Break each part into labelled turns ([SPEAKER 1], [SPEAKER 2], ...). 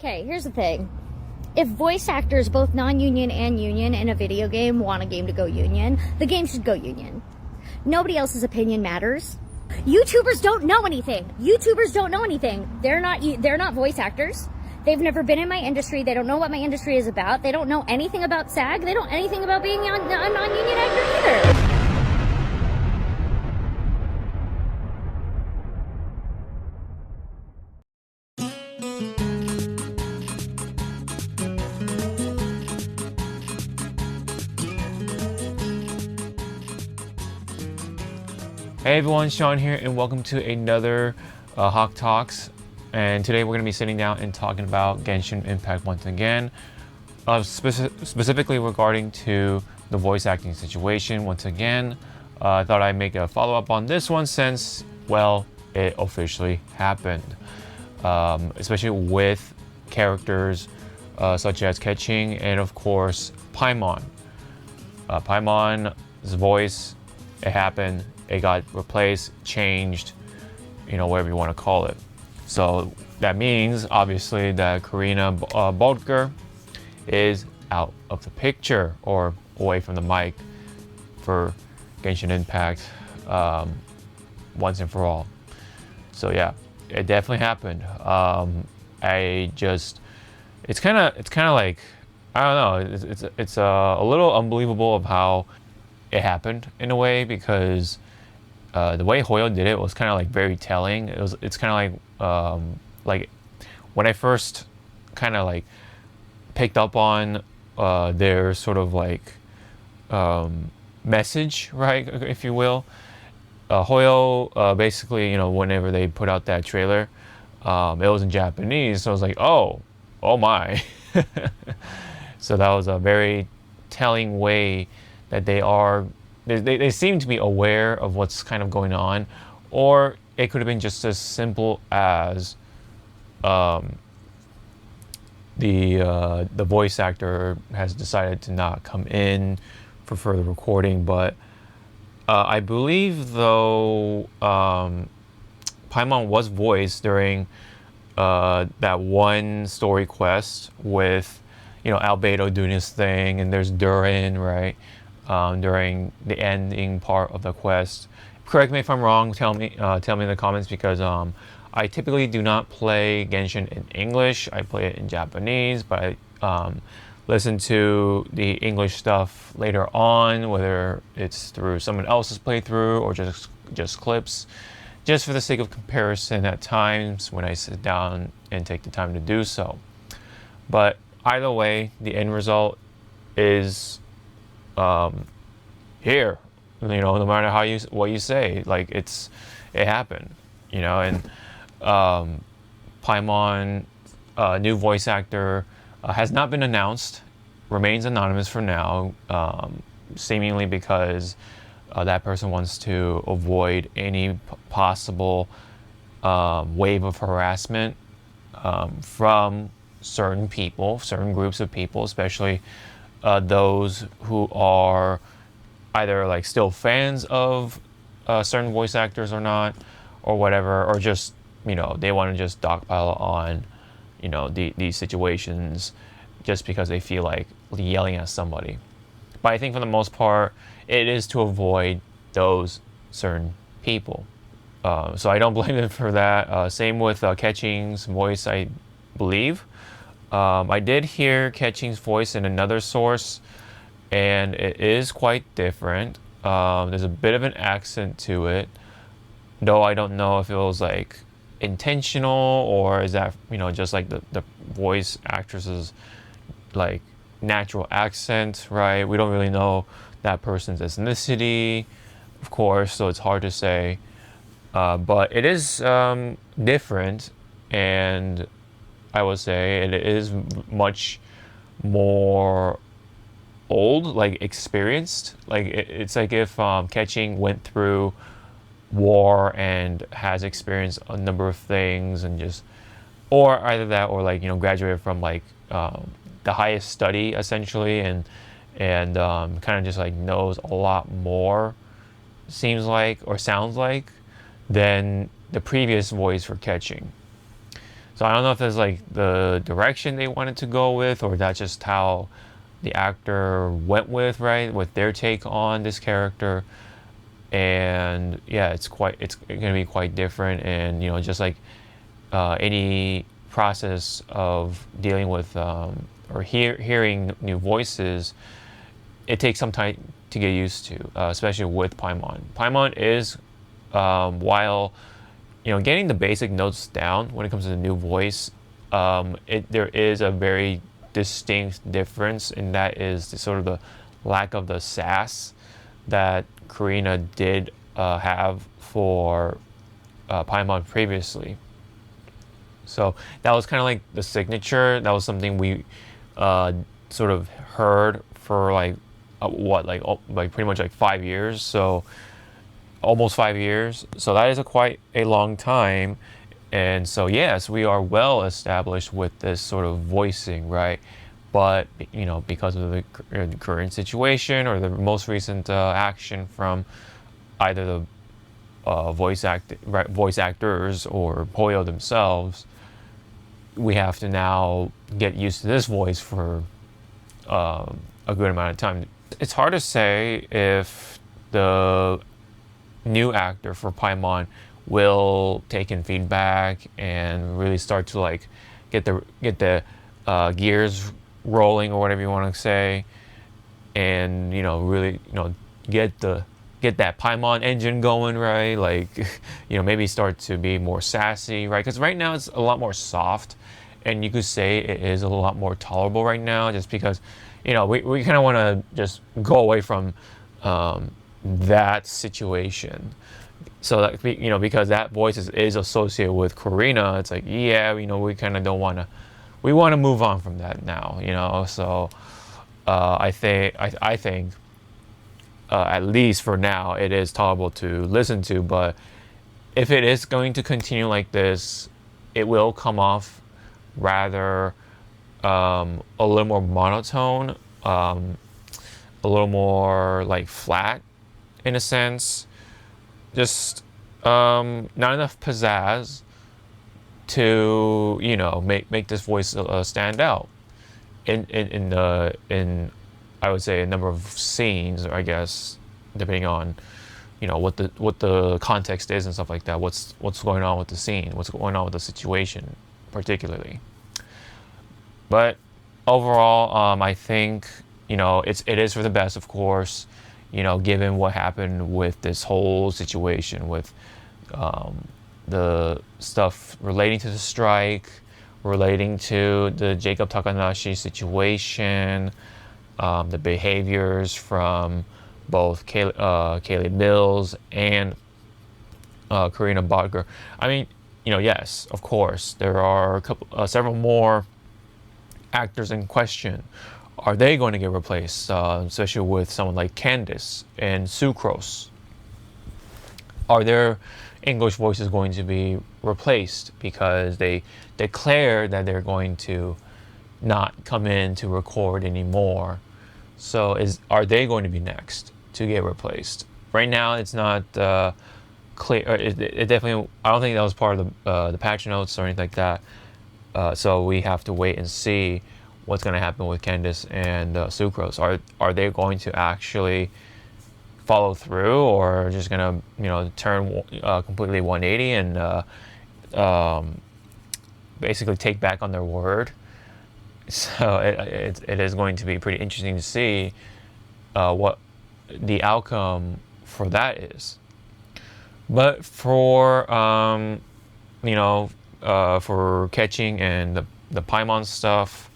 [SPEAKER 1] Okay, here's the thing. If voice actors, both non-union and union, in a video game want a game to go union, the game should go union. Nobody else's opinion matters. YouTubers don't know anything. They're not voice actors. They've never been in my industry. They don't know what my industry is about. They don't know anything about SAG. They don't know anything about being a non-union actor either.
[SPEAKER 2] Hey everyone, Sean here, and welcome to another Hawke Talks. And today we're going to be sitting down and talking about Genshin Impact once again, specifically regarding to the voice acting situation. Once again, I thought I'd make a follow-up on this one since, well, it officially happened, especially with characters such as Keqing and of course Paimon. Paimon's voice, it happened. It got replaced, changed, whatever you want to call it. So that means, obviously, that Karina Bodker is out of the picture or away from the mic for Genshin Impact once and for all. So yeah, it definitely happened. It's kind of like, I don't know. It's a little unbelievable of how it happened in a way, because the way Hawke did it was kind of like very telling. It's kind of like when I first kind of like picked up on their sort of like message, right, if you will. Hawke basically, whenever they put out that trailer, it was in Japanese, so I was like, oh my. So that was a very telling way that they seem to be aware of what's kind of going on, or it could have been just as simple as the voice actor has decided to not come in for further recording. But I believe, though, Paimon was voiced during that one story quest with Albedo doing his thing, and there's Durin, right? During the ending part of the quest. Correct me if I'm wrong. Tell me in the comments, because I typically do not play Genshin in English. I play it in Japanese, but I listen to the English stuff later on, whether it's through someone else's playthrough or just clips, just for the sake of comparison at times when I sit down and take the time to do so. But either way, the end result is here, no matter what you say, like it happened, and Paimon, new voice actor, has not been announced, remains anonymous for now, seemingly because that person wants to avoid any possible wave of harassment from certain groups of people, especially those who are either like still fans of certain voice actors or not, or whatever, or just they want to just dogpile on these situations just because they feel like yelling at somebody. But I think for the most part, it is to avoid those certain people. So I don't blame them for that. Same with Keqing's voice, I believe. I did hear Keqing's voice in another source, and it is quite different. There's a bit of an accent to it, though I don't know if it was like intentional, or is that just like the voice actress's like natural accent, right? We don't really know that person's ethnicity, of course, so it's hard to say. But it is different, and I would say it is much more old, like experienced. Like it's like if Keqing went through war and has experienced a number of things, and just, or either that, or like graduated from like the highest study essentially, and kind of just like knows a lot more, seems like, or sounds like, than the previous voice for Keqing. So I don't know if that's like the direction they wanted to go with, or that's just how the actor went with, right, with their take on this character. And yeah, it's gonna be quite different. And just like any process of dealing with or hearing new voices, it takes some time to get used to, especially with Paimon. Paimon is, while getting the basic notes down when it comes to the new voice, there is a very distinct difference, and that is the sort of the lack of the sass that Karina did have for Paimon previously. So that was kind of like the signature. That was something we sort of heard for like like pretty much like 5 years. So almost 5 years. So that is quite a long time. And so yes, we are well established with this sort of voicing, right? But because of the current situation or the most recent action from either the voice actors or Poyo themselves, we have to now get used to this voice for a good amount of time. It's hard to say if the new actor for Paimon will take in feedback and really start to like get the gears rolling, or whatever you want to say, and really get that Paimon engine going, right? Like maybe start to be more sassy, right? Because right now it's a lot more soft, and you could say it is a lot more tolerable right now, just because we kind of want to just go away from that situation. So that because that voice is associated with Karina, it's like, yeah, we kind of don't want to. We want to move on from that now, So I think at least for now, it is tolerable to listen to. But if it is going to continue like this, it will come off rather a little more monotone, a little more like flat in a sense. Just not enough pizzazz to make this voice stand out in I would say a number of scenes, I guess, depending on what the context is and stuff like that. What's going on with the scene? What's going on with the situation, particularly. But overall, I think it is for the best, of course. Given what happened with this whole situation with the stuff relating to the strike, relating to the Jacob Takanashi situation, the behaviors from both Kaylee Mills and Karina Bodger. I mean, yes, of course, there are several more actors in question. Are they going to get replaced, especially with someone like Candice and Sucrose? Are their English voices going to be replaced because they declare that they're going to not come in to record anymore? So are they going to be next to get replaced? Right now, it's not clear. It definitely. I don't think that was part of the patch notes or anything like that. So we have to wait and see what's going to happen with Candice and Sucrose. Are they going to actually follow through, or just going to turn completely 180 and basically take back on their word? So it is going to be pretty interesting to see what the outcome for that is. But for for Keqing and the Paimon stuff,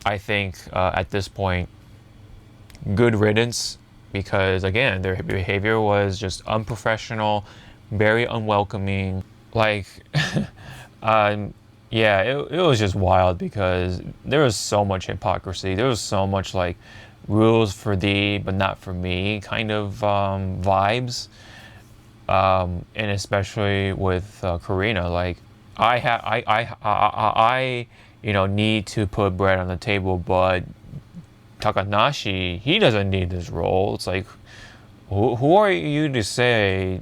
[SPEAKER 2] I think at this point, good riddance, because again, their behavior was just unprofessional, very unwelcoming. Like, yeah, it was just wild, because there was so much hypocrisy. There was so much like rules for thee but not for me kind of vibes, and especially with Karina. Like, I need to put bread on the table, but Takanashi, he doesn't need this role. It's like, who are you to say,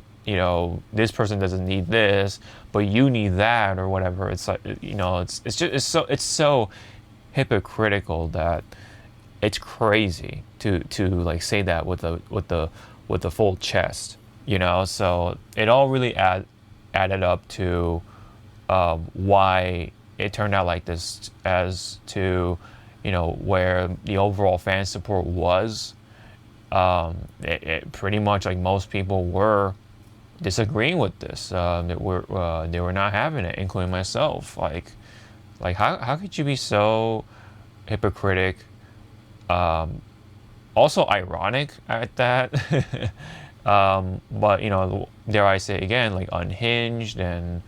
[SPEAKER 2] this person doesn't need this, but you need that or whatever. It's like, it's so hypocritical that it's crazy to like say that with the full chest, So it all really added up to why it turned out like this, as to where the overall fan support was. It pretty much, like, most people were disagreeing with this. They were not having it, including myself. Like how could you be so hypocritic? Also ironic at that. But dare I say again, like, unhinged and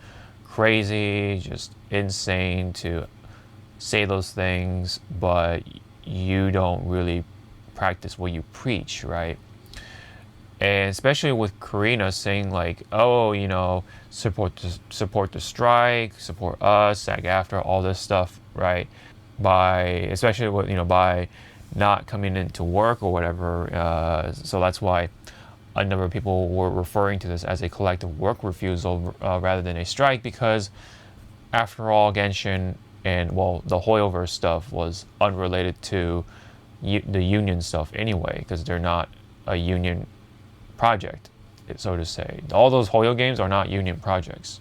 [SPEAKER 2] crazy, just insane to say those things, but you don't really practice what you preach, right? And especially with Karina saying like, oh, support the strike, support us, SAG-AFTRA, all this stuff, right? Especially with by not coming into work or whatever. So that's why a number of people were referring to this as a collective work refusal rather than a strike, because after all, Genshin and, well, the Hoyoverse stuff was unrelated to the union stuff anyway, because they're not a union project, so to say. All those Hoyo games are not union projects.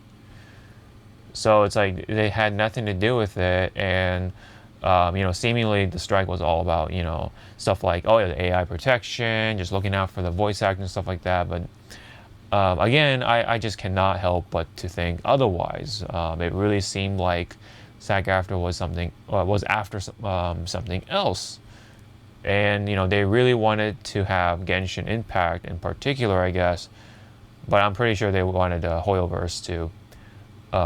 [SPEAKER 2] So it's like they had nothing to do with it, and seemingly the strike was all about stuff like, oh yeah, the AI protection, just looking out for the voice acting and stuff like that. But again, I just cannot help but to think otherwise. It really seemed like SAG-AFTRA was after something else. And they really wanted to have Genshin Impact in particular, I guess, but I'm pretty sure they wanted Hoyoverse to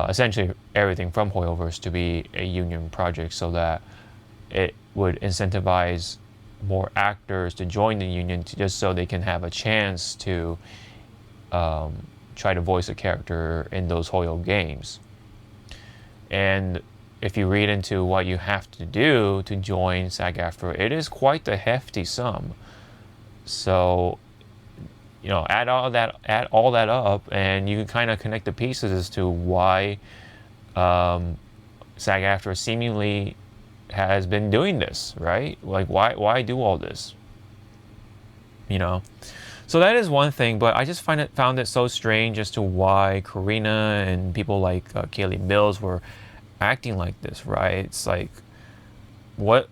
[SPEAKER 2] essentially everything from Hoyoverse to be a union project, so that it would incentivize more actors to join the union, just so they can have a chance to try to voice a character in those Hoyo games. And if you read into what you have to do to join SAG-AFTRA, it is quite a hefty sum. So, add all that up, and you can kind of connect the pieces as to why SAG-AFTRA seemingly has been doing this, right? Like, why do all this? So that is one thing, but I just found it so strange as to why Karina and people like Kaylee Mills were acting like this, right? It's like, what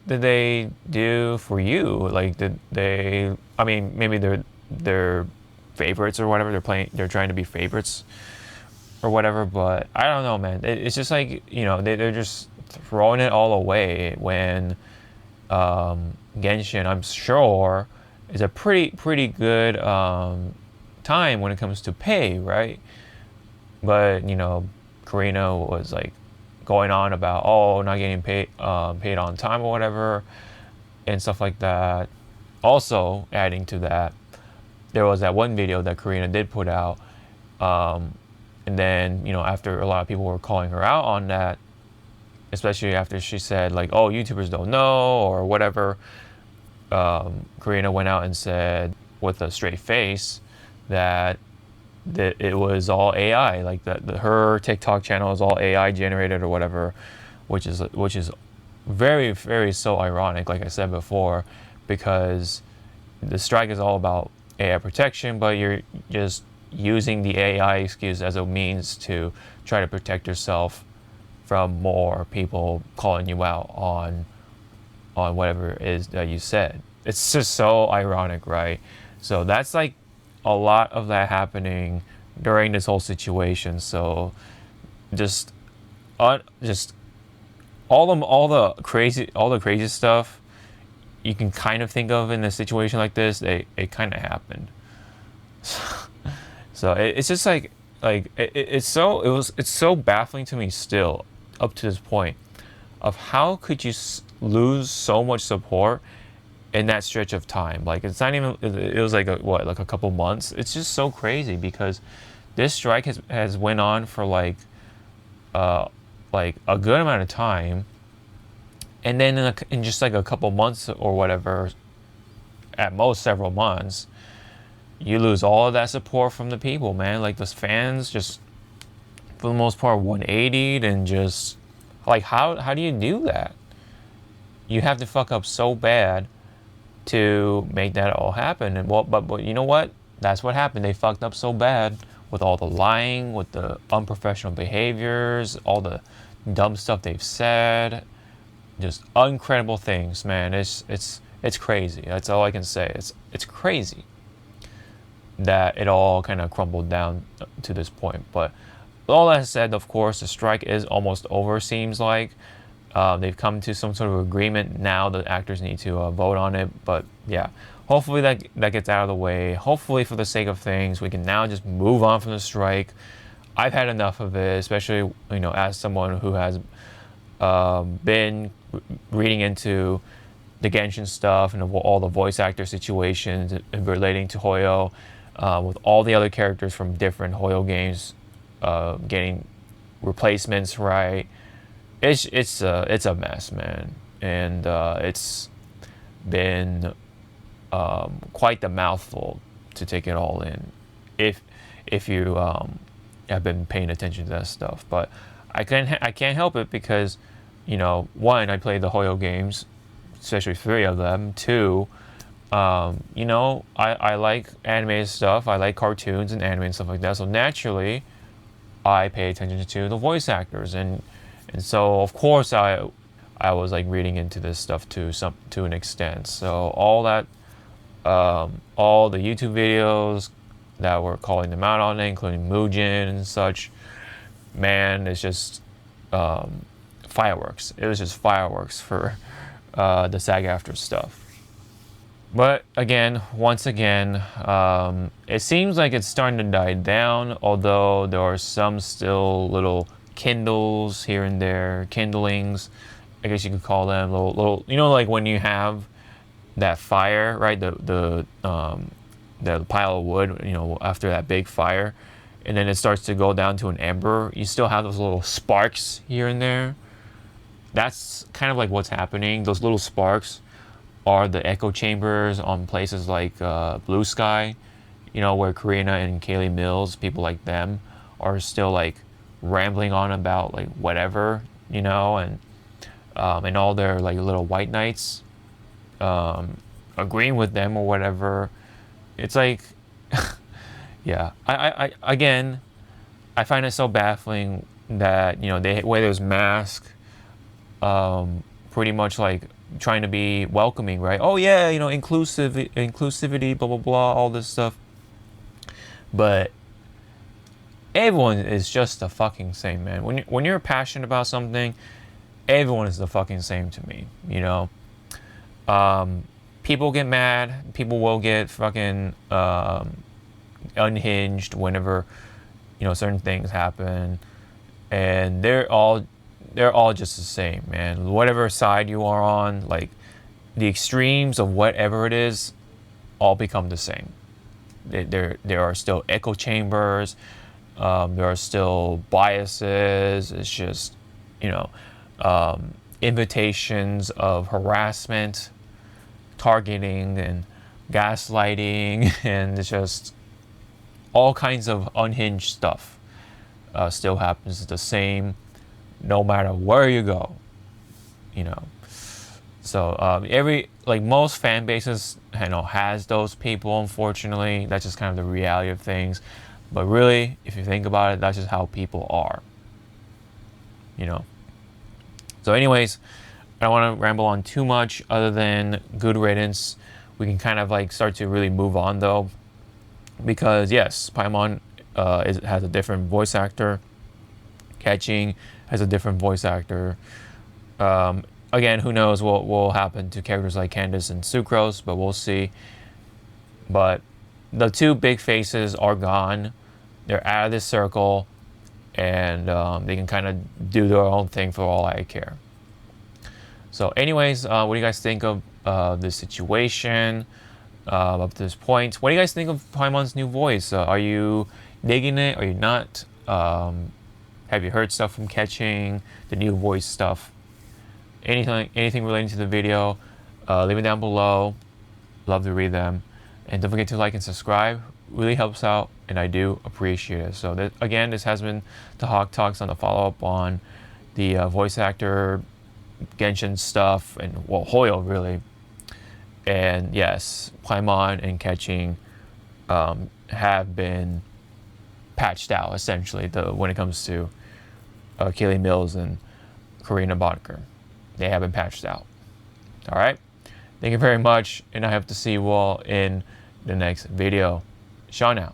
[SPEAKER 2] did they do for you? Like, did they? I mean, maybe they're favorites or whatever. They're trying to be favorites or whatever. But I don't know, man. It's just like, they're just throwing it all away when Genshin, I'm sure, is a pretty good time when it comes to pay, right? But Karina was like going on about, oh, not getting paid on time or whatever, and stuff like that. Also, adding to that, there was that one video that Karina did put out, and then after a lot of people were calling her out on that, especially after she said like, oh, YouTubers don't know or whatever, Karina went out and said with a straight face that it was all AI, like her TikTok channel is all AI generated or whatever, which is very, very so ironic, like I said before, because the strike is all about AI protection, but you're just using the AI excuse as a means to try to protect yourself from more people calling you out on whatever it is that you said. It's just so ironic, right? So that's like a lot of that happening during this whole situation. So just all the crazy stuff you can kind of think of in a situation like this, it kind of happened. So it's just it's so baffling to me still up to this point of how could you lose so much support in that stretch of time. Like, it's not even, it was like a couple months. It's just so crazy because this strike has went on for like a good amount of time, and then in just like a couple months or whatever, at most several months, you lose all of that support from the people, man. Like the fans just, for the most part, 180'd and just like how do you do that? You have to fuck up so bad to make that all happen. And but you know what? That's what happened. They fucked up so bad with all the lying, with the unprofessional behaviors, all the dumb stuff they've said, just uncredible things, man. It's crazy. That's all I can say. It's crazy that it all kind of crumbled down to this point. But with all that said, of course, the strike is almost over. Seems like they've come to some sort of agreement. Now the actors need to vote on it. But yeah, hopefully that gets out of the way. Hopefully, for the sake of things, we can now just move on from the strike. I've had enough of it, especially as someone who has been reading into the Genshin stuff and all the voice actor situations relating to Hoyo, with all the other characters from different Hoyo games getting replacements right. It's a mess, man, and it's been quite the mouthful to take it all in, if you have been paying attention to that stuff. But I can't help it because, one, I played the Hoyo games, especially 3 of them. 2, I like animated stuff. I like cartoons and anime and stuff like that. So naturally, I pay attention to the voice actors, and so of course I was like reading into this stuff to an extent. So all that, all the YouTube videos that were calling them out on it, including Mugen and such, man, it's just fireworks. It was just fireworks for the SAG-AFTRA stuff. But once again, it seems like it's starting to die down, although there are some still little kindles here and there, kindlings, I guess you could call them, little like when you have that fire, right? The pile of wood, after that big fire, and then it starts to go down to an ember, you still have those little sparks here and there. That's kind of like what's happening. Those little sparks are the echo chambers on places like Blue Sky, where Karina and Kaylee Mills, people like them, are still like rambling on about like whatever, and all their like little white knights agreeing with them or whatever. It's like, yeah, I find it so baffling that they wear those masks, pretty much like trying to be welcoming, right? Oh yeah, inclusivity, blah blah blah, all this stuff. But everyone is just the fucking same, man. When you're passionate about something, everyone is the fucking same to me. People get mad. People will get fucking unhinged whenever certain things happen, and they're all just the same, man. Whatever side you are on, like the extremes of whatever it is, all become the same. There are still echo chambers. There are still biases. It's just invitations of harassment, targeting, and gaslighting, and it's just all kinds of unhinged stuff still happens the same no matter where you go. So most fan bases has those people, unfortunately. That's just kind of the reality of things. But really, if you think about it, that's just how people are. So anyways, I don't want to ramble on too much other than good riddance. We can kind of like start to really move on though, because yes, Paimon has a different voice actor. Keqing has a different voice actor. Again, who knows what will happen to characters like Candace and Sucrose, but we'll see. But the 2 big faces are gone. They're out of this circle, and they can kind of do their own thing for all I care. So anyways, what do you guys think of this situation up to this point? What do you guys think of Paimon's new voice? Are you digging it? Are you not? Have you heard stuff from Keqing, the new voice stuff? Anything relating to the video, leave it down below. Love to read them. And don't forget to like and subscribe. Really helps out, and I do appreciate it. So again, this has been the Hawke Talks on the follow-up on the voice actor Genshin stuff, and well, Hoyo really. And yes, Paimon and Keqing have been patched out essentially. When it comes to Kaylee Mills and Karina Bodker, they have been patched out. All right, thank you very much, and I hope to see you all in the next video. Sean out.